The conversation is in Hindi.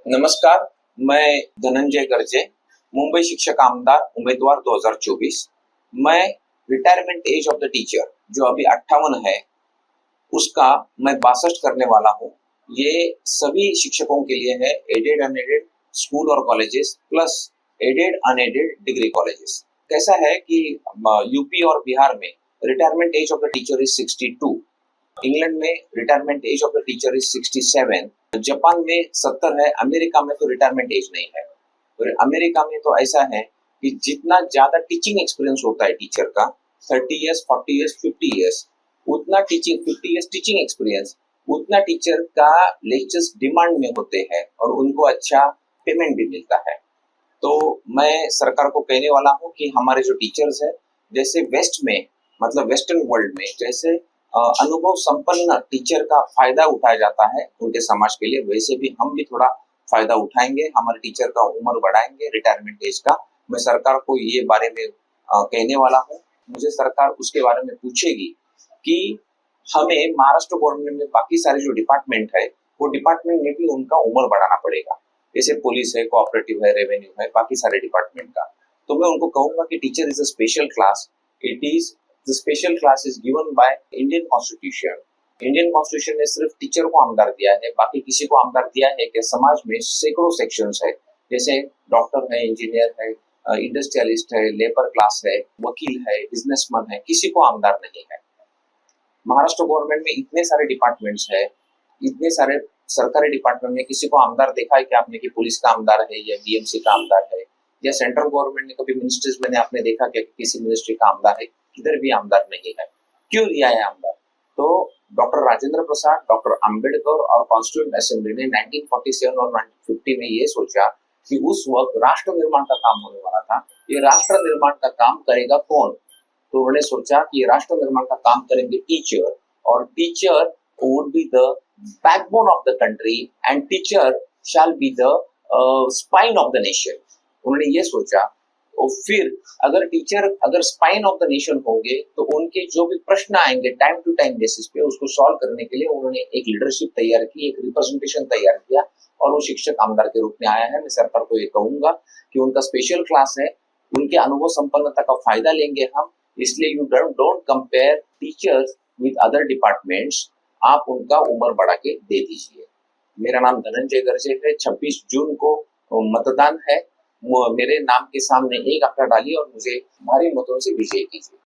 नमस्कार, मैं धनंजय गर्जे, मुंबई शिक्षक आमदार उम्मीदवार 2024। मैं retirement age of the teacher जो अभी 58 है, उसका मैं 62 करने वाला हूँ। ये सभी शिक्षकों के लिए है, एडेड अनएडेड स्कूल और colleges plus aided unaided degree colleges. कैसा है कि यूपी और बिहार में retirement age of the teacher is 62, England में retirement age of the teacher is 67, Japan में 70 है, अमेरिका में तो रिटायरमेंट एज नहीं है। और अमेरिका में तो ऐसा है कि जितना ज्यादा टीचिंग एक्सपीरियंस होता है टीचर का, 30 ईयर्स, 40 ईयर्स, 50 ईयर्स, उतना टीचिंग 50 ईयर्स टीचिंग एक्सपीरियंस, उतना टीचर का लेक्चर्स डिमांड में होते हैं और उनको अच्छा पेमेंट भी मिलता है। तो मैं सरकार को कहने वाला हूँ कि हमारे जो टीचर्स है, जैसे वेस्ट में, मतलब वेस्टर्न वर्ल्ड में जैसे अनुभव संपन्न टीचर का फायदा उठाया जाता है उनके समाज के लिए, वैसे भी हम भी थोड़ा फायदा उठाएंगे, हमारे टीचर का उम्र बढ़ाएंगे, रिटायरमेंट एज का। मैं सरकार को ये बारे में कहने वाला हूँ। मुझे सरकार उसके बारे में पूछेगी कि हमें महाराष्ट्र गवर्नमेंट में बाकी सारे जो डिपार्टमेंट है, वो डिपार्टमेंट में भी उनका उम्र बढ़ाना पड़ेगा। जैसे पुलिस है, कोऑपरेटिव है, रेवेन्यू है, बाकी सारे डिपार्टमेंट का। तो मैं उनको कहूंगा कि teacher is a special class. It is the special class is given by Indian constitution. Indian constitution ने सिर्फ टीचर को आमदार दिया है, बाकी किसी को आमदार दिया है कि समाज में सैकड़ों सेक्शंस है, जैसे डॉक्टर है, इंजीनियर है, इंडस्ट्रियलिस्ट है, लेबर क्लास है, वकील है, बिजनेसमैन है, किसी को आमदार नहीं है। महाराष्ट्र गवर्नमेंट में इतने सारे डिपार्टमेंट्स है, इतने सारे सरकारी डिपार्टमेंट में किसी को आमदार देखा है कि आपने कि पुलिस का आमदार है या बीएमसी का आमदार है, या सेंट्रल गवर्नमेंट ने कभी मिनिस्ट्रीज में आपने देखा कि किसी मिनिस्ट्री का आमदार है? किधर भी आमदार नहीं है। क्यों दिया है आमदार? तो डॉक्टर राजेंद्र प्रसाद, डॉक्टर अंबेडकर और कॉन्स्टिट्यूएंट असेंबली ने 1947 और 1950 में ये सोचा कि उस वक्त राष्ट्र निर्माण का काम होने वाला था। ये राष्ट्र निर्माण का काम करेगा कौन? तो उन्होंने सोचा कि राष्ट्र निर्माण का काम करेंगे टीचर, और teacher would be the backbone of the country and teacher shall be the spine of the nation. उन्होंने ये सोचा। और फिर अगर स्पाइन ऑफ द नेशन होंगे तो उनके जो भी प्रश्न आएंगे टाइम टू टाइम बेसिस पे, उसको सॉल्व करने के लिए उन्होंने एक लीडरशिप तैयार की, एक रिप्रेजेंटेशन तैयार किया, और वो शिक्षक आमदार के रूप में आया है। मैं सरकार को ये कहूंगा कि उनका स्पेशल क्लास है, उनके अनुभव संपन्नता का फायदा लेंगे हम। इसलिए you don't compare teachers with other departments, आप उनका उम्र बढ़ा के दे दीजिए। मेरा नाम धनंजय गर्जे है। 26 जून को मतदान है। मेरे नाम के सामने एक आंकड़ा डालिए और मुझे भारी मतों से विजय कीजिए।